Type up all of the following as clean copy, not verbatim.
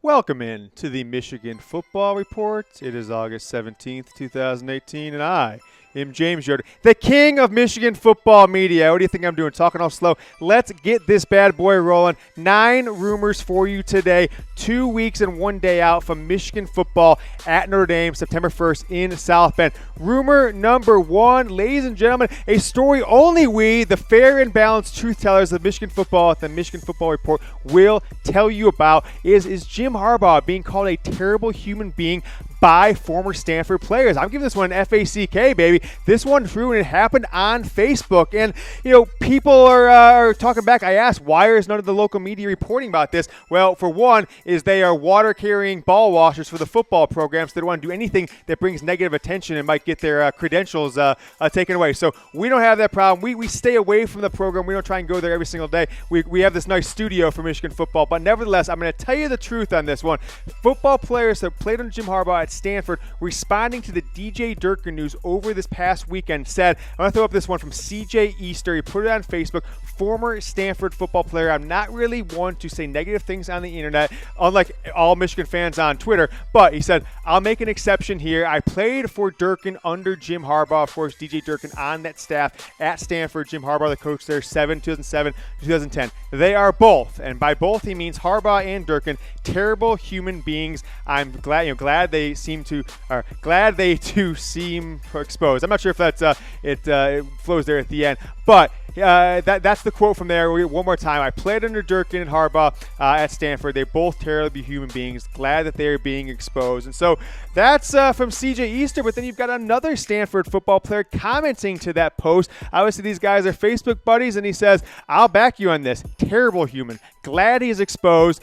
Welcome in to the Michigan Football Report. It is August 17th, 2018, and I am James Yoder, the king of Michigan football media. What do you think I'm doing? Talking all slow. Let's get this bad boy rolling. 9 rumors for you today. 2 weeks and 1 day out from Michigan football at Notre Dame, September 1st in South Bend. Rumor number 1, ladies and gentlemen, a story only we, the fair and balanced truth tellers of Michigan football at the Michigan Football Report, will tell you about is Jim Harbaugh being called a terrible human being by former Stanford players. I'm giving this one an FACK, baby. This one true, and it happened on Facebook. And, people are talking back. I asked, why is none of the local media reporting about this? Well, for one, is they are water-carrying ball washers for the football program, so they don't want to do anything that brings negative attention and might get their credentials taken away. So we don't have that problem. We stay away from the program. We don't try and go there every single day. We have this nice studio for Michigan football. But nevertheless, I'm going to tell you the truth on this one. Football players that played under Jim Harbaugh at Stanford, responding to the DJ Durkin news over this past weekend, said, I'm going to throw up this one from CJ Easter. He put it on Facebook. Former Stanford football player. I'm not really one to say negative things on the internet, unlike all Michigan fans on Twitter, but he said, I'll make an exception here. I played for Durkin under Jim Harbaugh. Of course, DJ Durkin on that staff at Stanford. Jim Harbaugh, the coach there, 2007, 2010. They are both, and by both he means Harbaugh and Durkin, terrible human beings. I'm glad they seem to seem exposed. I'm not sure if that's it flows there at the end, but that's the quote from there. One more time. I played under Durkin and Harbaugh at Stanford. They're both terrible human beings. Glad that they're being exposed. And so that's from CJ Easter. But then you've got another Stanford football player commenting to that post. Obviously, these guys are Facebook buddies, and he says, I'll back you on this. Terrible human. Glad he's exposed.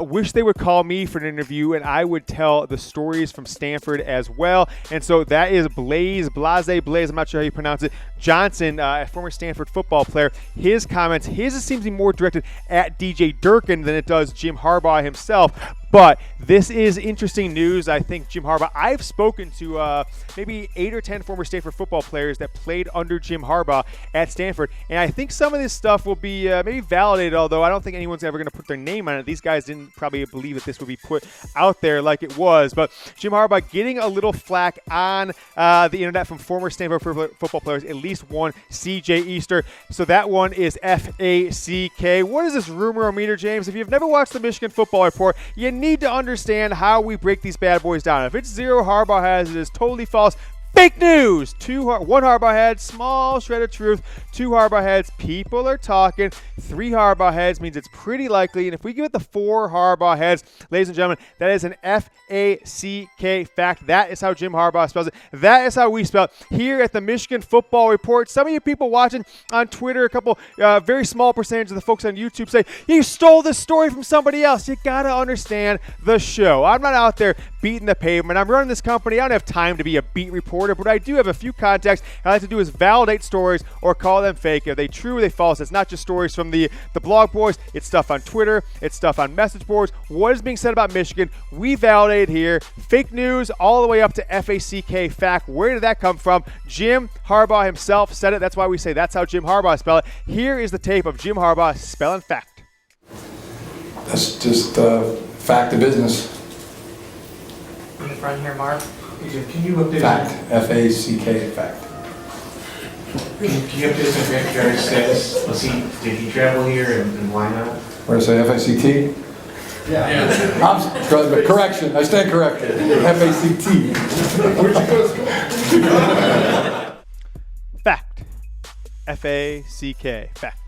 Wish they would call me for an interview, and I would tell the stories from Stanford as well. And so that is Blaze, I'm not sure how you pronounce it, Johnson, a former Stanford football player. His comments, seems to be more directed at DJ Durkin than it does Jim Harbaugh himself. But this is interesting news. I think Jim Harbaugh, I've spoken to maybe 8 or 10 former Stanford football players that played under Jim Harbaugh at Stanford. And I think some of this stuff will be maybe validated, although I don't think anyone's ever going to put their name on it. These guys didn't probably believe that this would be put out there like it was. But Jim Harbaugh getting a little flack on the internet from former Stanford football players, at least one, CJ Easter. So that one is FACK. What is this rumor-o-meter, James? If you've never watched the Michigan Football Report, you need to understand how we break these bad boys down. If it's 0 Harbaugh Heads, it is totally false. Fake news. 1 Harbaugh Head, small shred of truth. 2 Harbaugh Heads, people are talking. 3 Harbaugh Heads means it's pretty likely. And if we give it the 4 Harbaugh Heads, ladies and gentlemen, that is an FACK fact. That is how Jim Harbaugh spells it. That is how we spell it here at the Michigan Football Report. Some of you people watching on Twitter, a couple very small percentage of the folks on YouTube say, you stole this story from somebody else. You got to understand the show. I'm not out there beating the pavement. I'm running this company. I don't have time to be a beat reporter, but I do have a few contacts. All I like to do is validate stories or call them fake. Are they true or are they false? It's not just stories from the blog boys. It's stuff on Twitter. It's stuff on message boards. What is being said about Michigan, we validate here. Fake news all the way up to FACK fact. Where did that come from? Jim Harbaugh himself said it. That's why we say that's how Jim Harbaugh spelled it. Here is the tape of Jim Harbaugh spelling fact. That's just fact of business. In the front here, Mark. Can you update Fact. FACK fact. Can you update us on Jared's status? Did he travel here and why not? What did I say, FACT? Yeah. Correction, I stand corrected. FACT. Where'd you go? Fact. FACK. Fact.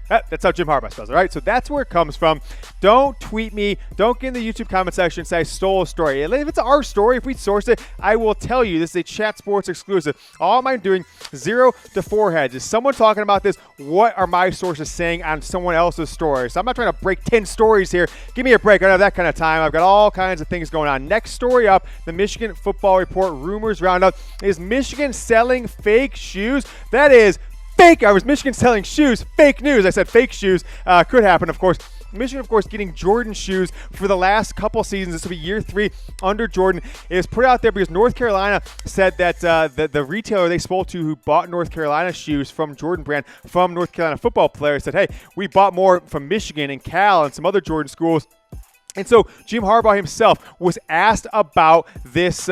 That's how Jim Harbaugh spells it, right? So that's where it comes from. Don't tweet me. Don't get in the YouTube comment section and say I stole a story. If it's our story, if we sourced it, I will tell you. This is a Chat Sports exclusive. All I'm doing, 0 to 4 heads. Is someone talking about this? What are my sources saying on someone else's story? So I'm not trying to break 10 stories here. Give me a break. I don't have that kind of time. I've got all kinds of things going on. Next story up, the Michigan Football Report rumors roundup. Is Michigan selling fake shoes? That is fake. I was Michigan selling shoes. Fake news. I said fake shoes. Could happen, of course. Michigan, of course, getting Jordan shoes for the last couple seasons. This will be year 3 under Jordan. It was put out there because North Carolina said that the retailer they spoke to who bought North Carolina shoes from Jordan brand from North Carolina football players said, hey, we bought more from Michigan and Cal and some other Jordan schools. And so Jim Harbaugh himself was asked about this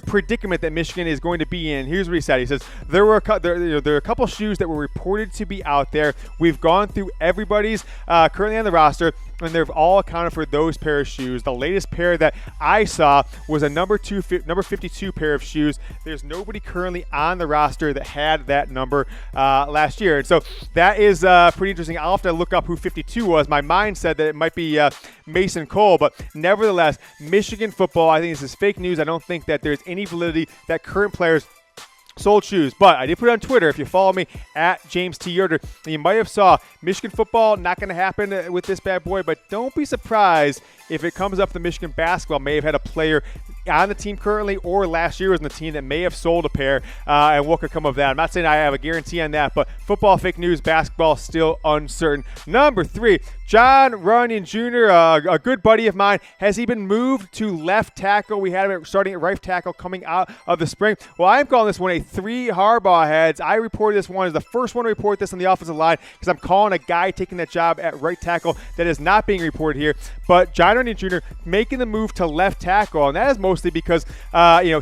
predicament that Michigan is going to be in. Here's what he said. He says, there are a couple shoes that were reported to be out there. We've gone through everybody's currently on the roster, and they've all accounted for those pair of shoes. The latest pair that I saw was a number 52 pair of shoes. There's nobody currently on the roster that had that number last year. And so that is pretty interesting. I'll have to look up who 52 was. My mind said that it might be Mason Cole, but nevertheless, Michigan football, I think this is fake news. I don't think that there's any validity that current players sold shoes, but I did put it on Twitter. If you follow me at James T. Yoder, you might have saw Michigan football, not going to happen with this bad boy, but don't be surprised if it comes up. The Michigan basketball may have had a player on the team currently or last year was on the team that may have sold a pair, and what could come of that. I'm not saying I have a guarantee on that, but football fake news, basketball still uncertain. Number 3, John Runyan Jr., a good buddy of mine. Has he been moved to left tackle? We had him starting at right tackle coming out of the spring. Well, I'm calling this one a 3 Harbaugh heads. I reported this one as the first one to report this on the offensive line because I'm calling a guy taking that job at right tackle that is not being reported here. But John Runyan Jr. making the move to left tackle, and that is mostly because he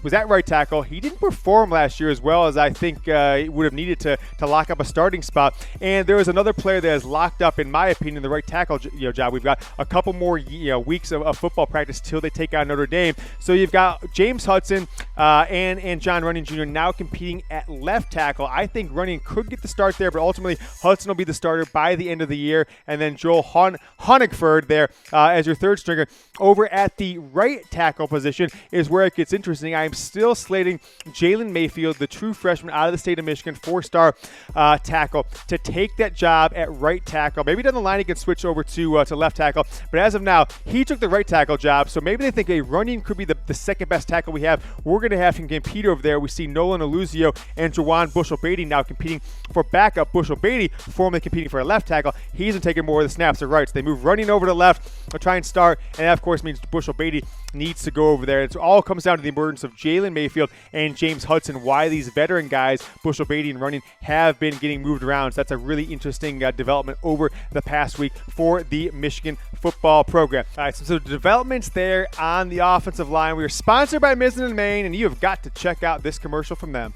was at right tackle. He didn't perform last year as well as I think he would have needed to lock up a starting spot. And there was another player that is locked up, in my opinion, the right tackle job. We've got a couple more weeks of football practice till they take on Notre Dame. So you've got James Hudson and John Runyan Jr. now competing at left tackle. I think Runyan could get the start there, but ultimately Hudson will be the starter by the end of the year. And then Joel Honigford there as your third stringer. Over at the right tackle position is where it gets interesting. I am still slating Jalen Mayfield, the true freshman out of the state of Michigan, 4-star tackle, to take that job at right tackle. Maybe down the line he can switch over to left tackle, but as of now, he took the right tackle job, so maybe they think Runyan could be the second best tackle we have. We're going to have him compete over there. We see Nolan Aluzio and Jawan Bushell-Beatty now competing for backup. Bushell-Beatty formerly competing for a left tackle. He's been taking more of the snaps to right, so they move Runyan over to left. They'll try and start, and that, of course, means Bushell-Beatty needs to go over there. It all comes down to the emergence of Jalen Mayfield and James Hudson, why these veteran guys, Bushell-Beatty and Runyan, have been getting moved around. So that's a really interesting development over the past week for the Michigan football program. All right, so developments there on the offensive line. We are sponsored by Mizzen & Main, and you have got to check out this commercial from them.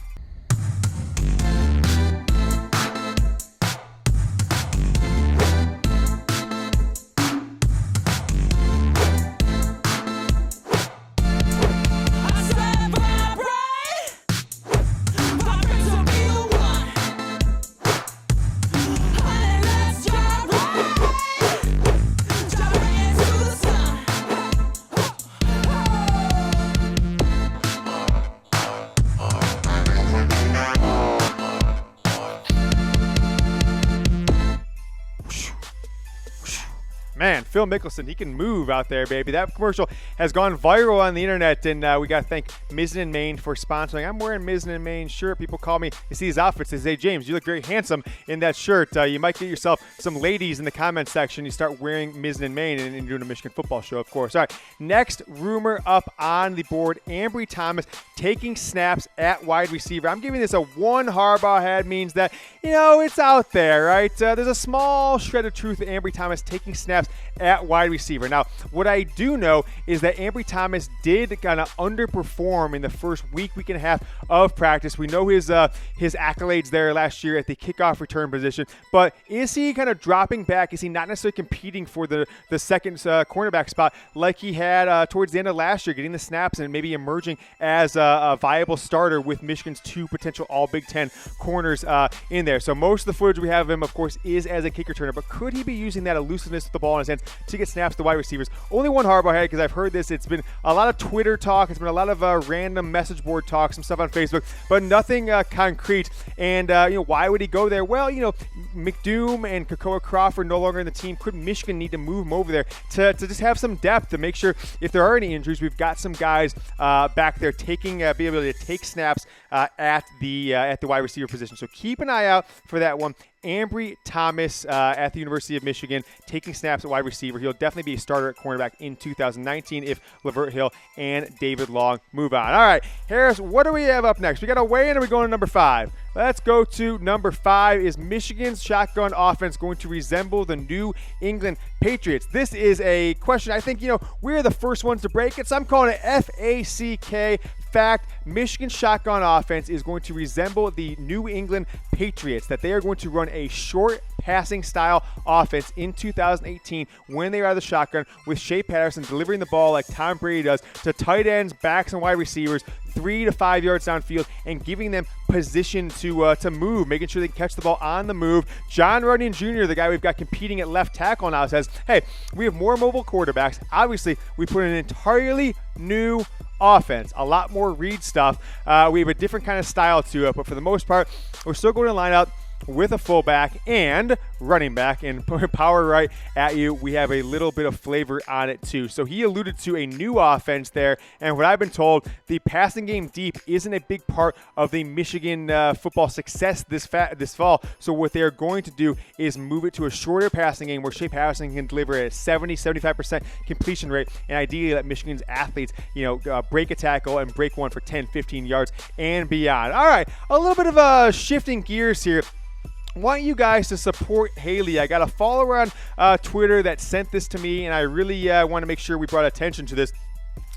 Man, Phil Mickelson, he can move out there, baby. That commercial has gone viral on the internet, and we got to thank Mizzen & Main for sponsoring. I'm wearing Mizzen & Main shirt. People call me, they see these outfits, they say, James, you look very handsome in that shirt. You might get yourself some ladies in the comment section. You start wearing Mizzen & Main and doing a Michigan football show, of course. All right, next rumor up on the board, Ambry Thomas taking snaps at wide receiver. I'm giving this a 1 Harbaugh head, means that, it's out there, right? There's a small shred of truth that Ambry Thomas taking snaps at wide receiver. Now, what I do know is that Ambry Thomas did kind of underperform in the first week and a half of practice. We know his accolades there last year at the kickoff return position, but is he kind of dropping back? Is he not necessarily competing for the second cornerback spot like he had towards the end of last year, getting the snaps and maybe emerging as a viable starter with Michigan's 2 potential all Big Ten corners in there? So most of the footage we have of him, of course, is as a kick returner, but could he be using that elusiveness with the ball in his hands to get snaps to wide receivers? Only 1 Harbaugh head, because I've heard this. It's been a lot of Twitter talk. It's been a lot of random message board talk, some stuff on Facebook, but nothing concrete. And, why would he go there? Well, McDoom and Kakoa Crawford no longer in the team. Could Michigan need to move him over there to just have some depth to make sure if there are any injuries, we've got some guys back there be able to take snaps at the wide receiver position. So keep an eye out for that one. Ambry Thomas at the University of Michigan taking snaps at wide receiver. He'll definitely be a starter at cornerback in 2019 if Lavert Hill and David Long move on. All right, Harris, what do we have up next? We got a weigh-in, or are we going to number 5? Let's go to number 5. Is Michigan's shotgun offense going to resemble the New England Patriots? This is a question I think, we're the first ones to break it, so I'm calling it FACK. Fact, Michigan's shotgun offense is going to resemble the New England Patriots, that they are going to run a short passing style offense in 2018 when they are out of the shotgun, with Shea Patterson delivering the ball like Tom Brady does to tight ends, backs, and wide receivers 3 to 5 yards downfield, and giving them position to move, making sure they can catch the ball on the move. John Runyan Jr., the guy we've got competing at left tackle now, says, hey, we have more mobile quarterbacks. Obviously, we put an entirely new offense, a lot more read stuff. We have a different kind of style to it, but for the most part, we're still going to line out with a fullback and running back, and power right at you. We have a little bit of flavor on it too. So he alluded to a new offense there, and what I've been told, the passing game deep isn't a big part of the Michigan football success this fall. So what they're going to do is move it to a shorter passing game where Shea Patterson can deliver at a 70-75% completion rate, and ideally let Michigan's athletes, break a tackle and break one for 10-15 yards and beyond. All right, a little bit of shifting gears here. Want you guys to support Haley. I got a follower on Twitter that sent this to me, and I really want to make sure we brought attention to this.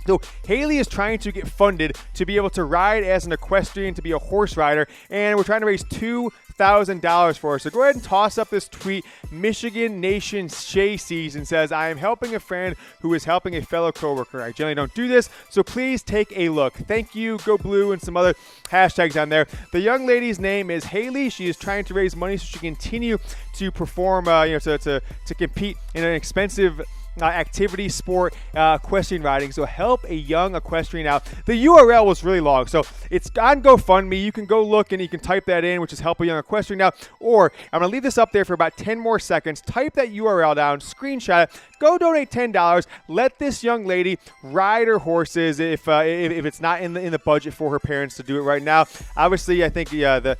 So Haley is trying to get funded to be able to ride as an equestrian, to be a horse rider, and we're trying to raise $2,000 for her. So go ahead and toss up this tweet. Michigan Nation Shea Season says, I am helping a friend who is helping a fellow coworker. I generally don't do this, so please take a look. Thank you, Go Blue, and some other hashtags on there. The young lady's name is Haley. She is trying to raise money so she can continue to perform, to compete in an expensive activity sport, equestrian riding. So help a young equestrian out. The URL was really long, so it's on GoFundMe. You can go look and you can type that in, which is help a young equestrian out. Or I'm gonna leave this up there for about 10 more seconds. Type that URL down, screenshot it, go donate $10. Let this young lady ride her horses if it's not in the budget for her parents to do it right now. Obviously, I think the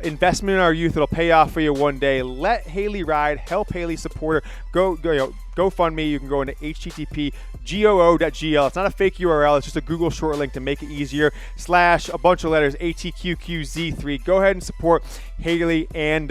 investment in our youth, it'll pay off for you one day. Let Haley ride. Help Haley, support her. GoFundMe. You can go into http://goo.gl. It's not a fake URL. It's just a Google short link to make it easier. / a bunch of letters, ATQQZ3. Go ahead and support Haley and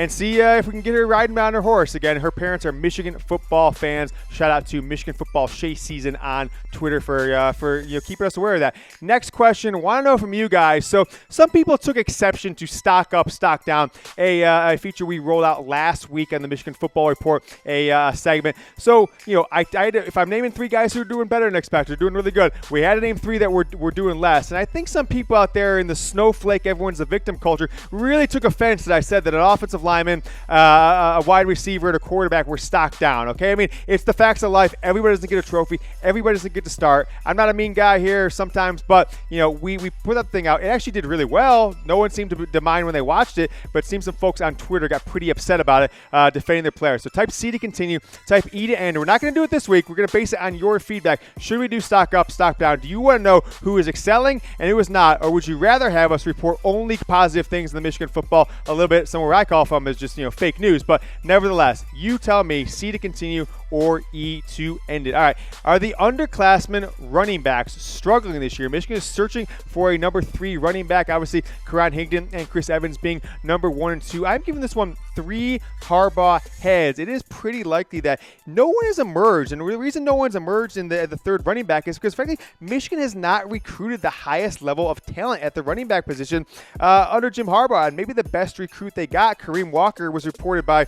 see if we can get her riding on her horse. Again, her parents are Michigan football fans. Shout out to Michigan Football Shea Season on Twitter for keeping us aware of that. Next question. Want to know from you guys. So some people took exception to stock up, stock down, a feature we rolled out last week on the Michigan Football Report, a segment. So, if I'm naming 3 guys who are doing better than expected, doing really good, we had to name 3 that were doing less. And I think some people out there in the snowflake, everyone's a victim culture, really took offense that I said that an offensive lineman, a wide receiver, and a quarterback were stocked down. Okay, I mean, it's the facts of life. Everybody doesn't get a trophy. Everybody doesn't get to start. I'm not a mean guy here sometimes, but we put that thing out. It actually did really well. No one seemed to mind when they watched it, but it seems some folks on Twitter got pretty upset about it, defending their players. So type C to continue. Type E to end. We're not going to do it this week. We're going to base it on your feedback. Should we do stock up, stock down? Do you want to know who is excelling and who is not? Or would you rather have us report only positive things in the Michigan football? A little bit, somewhere I call from is just, fake news. But nevertheless, you tell me, C to continue or E to end it. All right. Are the underclassmen running backs struggling this year? Michigan is searching for a number 3 running back. Obviously, Karan Higdon and Chris Evans being number 1 and 2. I'm giving this one 3 Harbaugh heads. It is pretty likely that no one has emerged. And the reason no one's emerged in the third running back is because, frankly, Michigan has not recruited the highest level of talent at the running back position under Jim Harbaugh. And maybe the best recruit they got, Kareem Walker, was reported by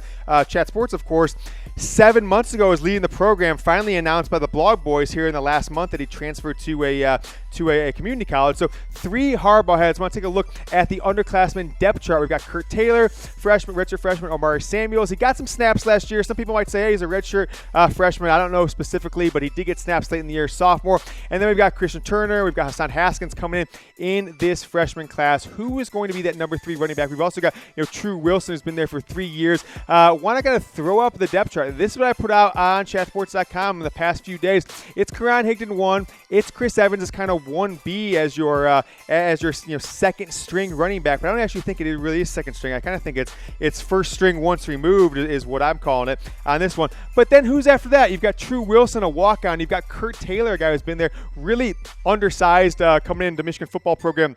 Chat Sports, of course, 7 months ago is leading the program, finally announced by the blog boys here in the last month that he transferred to a community college. So 3 Harbaugh heads. I want to take a look at the underclassmen depth chart. We've got Kurt Taylor, redshirt freshman, Omari Samuels. He got some snaps last year. Some people might say, hey, he's a redshirt freshman. I don't know specifically, but he did get snaps late in the year, sophomore. And then we've got Christian Turner. We've got Hassan Haskins coming in this freshman class. Who is going to be that number 3 running back? We've also got True Wilson, who's been there for 3 years. One, I got to throw up the depth chart. This is what I put out on chatsports.com in the past few days. It's Karan Higdon 1. It's Chris Evans is kind of 1B as your second string running back, but I don't actually think it really is second string. I kind of think it's first string once removed is what I'm calling it on this one. But then who's after that? You've got True Wilson, a walk-on. You've got Kurt Taylor, a guy who's been there, really undersized coming into the Michigan football program.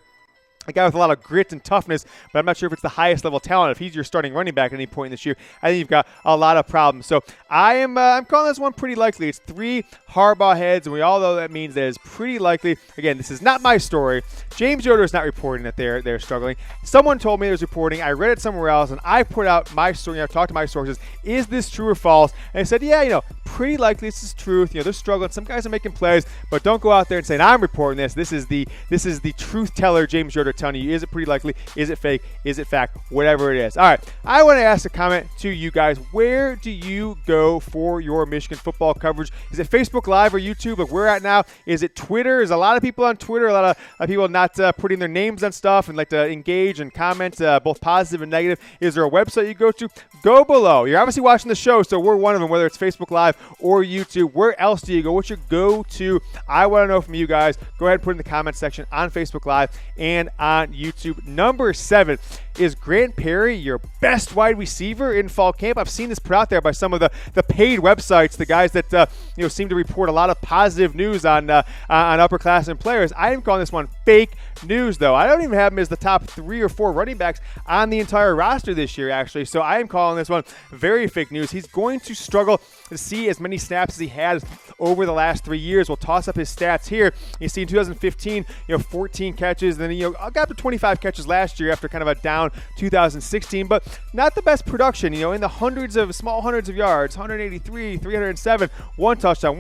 A guy with a lot of grit and toughness, but I'm not sure if it's the highest level talent. If he's your starting running back at any point this year, I think you've got a lot of problems. So I'm calling this one pretty likely. It's 3 Harbaugh heads, and we all know that means that it's pretty likely. Again, this is not my story. James Yoder is not reporting that they're struggling. Someone told me there's reporting. I read it somewhere else, and I put out my story. I've talked to my sources. Is this true or false? And I said, yeah, pretty likely this is truth. They're struggling. Some guys are making plays, but don't go out there and say, I'm reporting this. This is the truth teller, James Yoder, telling you, is it pretty likely? Is it fake? Is it fact? Whatever it is. All right, I want to ask a comment to you guys. Where do you go for your Michigan football coverage? Is it Facebook Live or YouTube like we're at now? Is it Twitter? Is a lot of people on Twitter, a lot of people not putting their names on stuff and like to engage and comment, both positive and negative. Is there a website you go to? Go below. You're obviously watching the show, so we're one of them, whether it's Facebook Live or YouTube. Where else do you go? What's your go-to? I want to know from you guys. Go ahead and put it in the comment section on Facebook Live and on YouTube. Number 7, is Grant Perry your best wide receiver in fall camp? I've seen this put out there by some of the paid websites, the guys that seem to report a lot of positive news on upperclassmen players. I am calling this one fake news, though. I don't even have him as the top 3 or 4 running backs on the entire roster this year, actually. So I am calling this one very fake news. He's going to struggle to see as many snaps as he has over the last 3 years. We'll toss up his stats here. You see in 2015, 14 catches, then got up to 25 catches last year after kind of a down 2016, but not the best production. In the small hundreds of yards, 183, 307, one touchdown.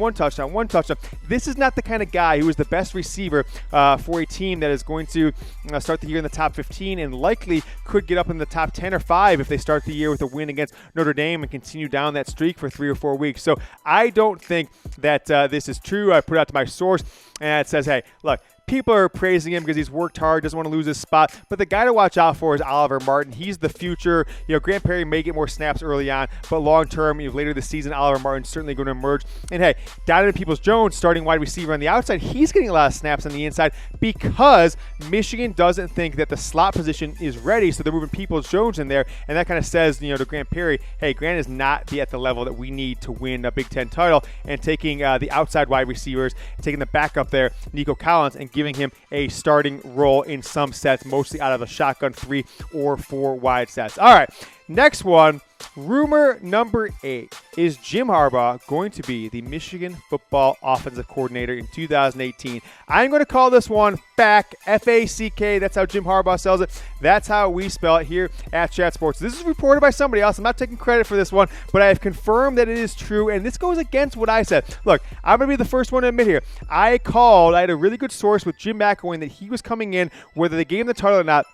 This is not the kind of guy who is the best receiver for a team that is going to start the year in the top 15 and likely could get up in the top 10 or 5 if they start the year with a win against Notre Dame and continue down that streak for 3 or 4 weeks. So I don't think that this is true. I put it out to my source, and it says, hey, look, people are praising him because he's worked hard, doesn't want to lose his spot. But the guy to watch out for is Oliver Martin. He's the future. Grant Perry may get more snaps early on, but long term, later this season, Oliver Martin's certainly going to emerge. And hey, Donovan Peoples-Jones, starting wide receiver on the outside, he's getting a lot of snaps on the inside because Michigan doesn't think that the slot position is ready, so they're moving Peoples-Jones in there, and that kind of says, to Grant Perry, hey, Grant is not at the level that we need to win a Big Ten title, and taking the outside wide receivers, taking the backup there, Nico Collins, and giving him a starting role in some sets, mostly out of a shotgun 3 or 4 wide sets. All right, next one. Rumor number 8. Is Jim Harbaugh going to be the Michigan football offensive coordinator in 2018? I'm going to call this one fact, F-A-C-K. That's how Jim Harbaugh spells it. That's how we spell it here at Chat Sports. This is reported by somebody else. I'm not taking credit for this one, but I have confirmed that it is true, and this goes against what I said. Look, I'm going to be the first one to admit here. I had a really good source with Jim McElwain that he was coming in, whether they gave him the title or not,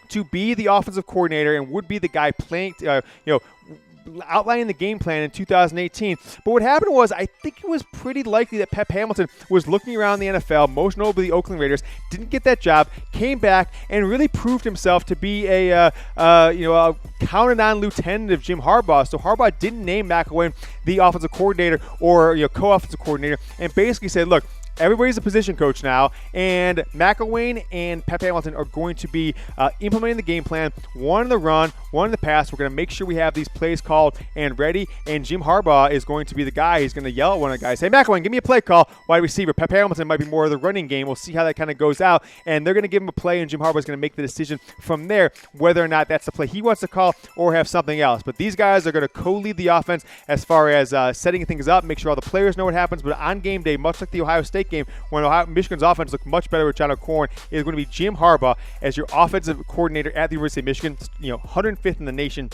to be the offensive coordinator and would be the guy playing, outlining the game plan in 2018. But what happened was, I think it was pretty likely that Pep Hamilton was looking around the NFL, most notably the Oakland Raiders, didn't get that job, came back and really proved himself to be a counted-on lieutenant of Jim Harbaugh. So Harbaugh didn't name McElwain the offensive coordinator or co-offensive coordinator, and basically said, look, everybody's a position coach now, and McElwain and Pep Hamilton are going to be implementing the game plan, one in the run, one in the pass. We're going to make sure we have these plays called and ready, and Jim Harbaugh is going to be the guy. He's going to yell at one of the guys, hey, McElwain, give me a play call, wide receiver. Pep Hamilton might be more of the running game. We'll see how that kind of goes out, and they're going to give him a play, and Jim Harbaugh is going to make the decision from there whether or not that's the play he wants to call or have something else. But these guys are going to co-lead the offense as far as setting things up, make sure all the players know what happens, but on game day, much like the Ohio State game, when Michigan's offense looked much better with John O'Korn, is going to be Jim Harbaugh as your offensive coordinator at the University of Michigan. 105th in the nation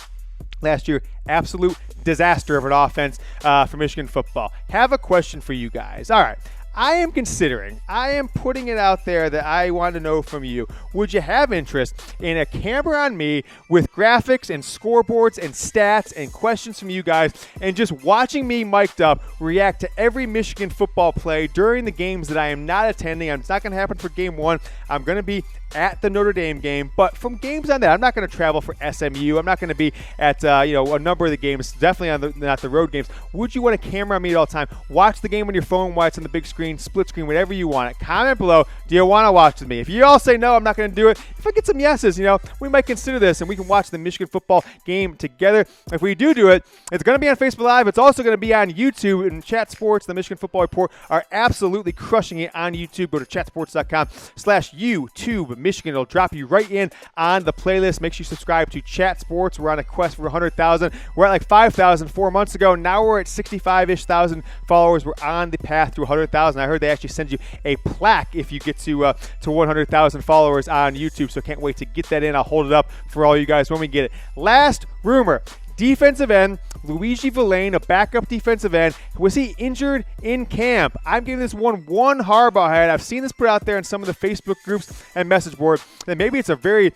last year. Absolute disaster of an offense for Michigan football. Have a question for you guys. All right. I am putting it out there that I want to know from you. Would you have interest in a camera on me with graphics and scoreboards and stats and questions from you guys, and just watching me mic'd up react to every Michigan football play during the games that I am not attending? It's not going to happen for game 1. I'm going to be at the Notre Dame game, but from games on that, I'm not going to travel for SMU. I'm not going to be at a number of the games, definitely on not the road games. Would you want a camera on me at all time? Watch the game on your phone while it's on the big screen, split screen, whatever you want. Comment below. Do you want to watch with me? If you all say no, I'm not going to do it. If I get some yeses, we might consider this, and we can watch the Michigan football game together. If we do it, it's going to be on Facebook Live. It's also going to be on YouTube, and Chat Sports, the Michigan Football Report, are absolutely crushing it on YouTube. Go to chatsports.com/YouTube Michigan. It'll drop you right in on the playlist. Make sure you subscribe to Chat Sports. We're on a quest for 100,000. We're at like 5,000 4 months ago. Now we're at 65-ish thousand followers. We're on the path to 100,000. I heard they actually send you a plaque if you get to 100,000 followers on YouTube. So can't wait to get that in. I'll hold it up for all you guys when we get it. Last rumor. Defensive end, Luiji Vilain, a backup defensive end. Was he injured in camp? I'm giving this one Harbaugh head. I've seen this put out there in some of the Facebook groups and message board. And maybe it's a very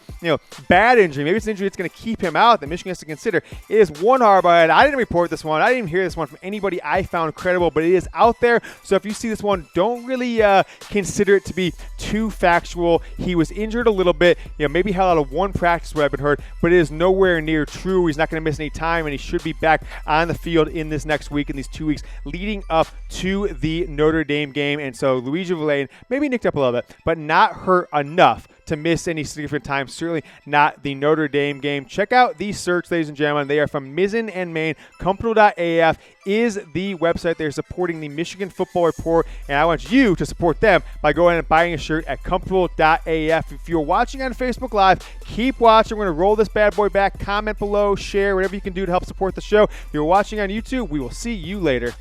bad injury. Maybe it's an injury that's going to keep him out that Michigan has to consider. It is one Harbaugh head. I didn't report this one. I didn't even hear this one from anybody I found credible, but it is out there. So if you see this one, don't really consider it to be too factual. He was injured a little bit. Maybe held out of one practice, what I've been heard, but it is nowhere near true. He's not going to miss any time, and he should be back on the field in this next week, in these 2 weeks leading up to the Notre Dame game. And so Luiji Vilain maybe nicked up a little bit, but not hurt enough to miss any significant time, certainly not the Notre Dame game. Check out these search, ladies and gentlemen. They are from Mizzen and Maine. Comfortable.af is the website. They're supporting the Michigan Football Report, and I want you to support them by going and buying a shirt at Comfortable.af. If you're watching on Facebook Live, keep watching. We're going to roll this bad boy back. Comment below, share, whatever you can do to help support the show. If you're watching on YouTube, we will see you later.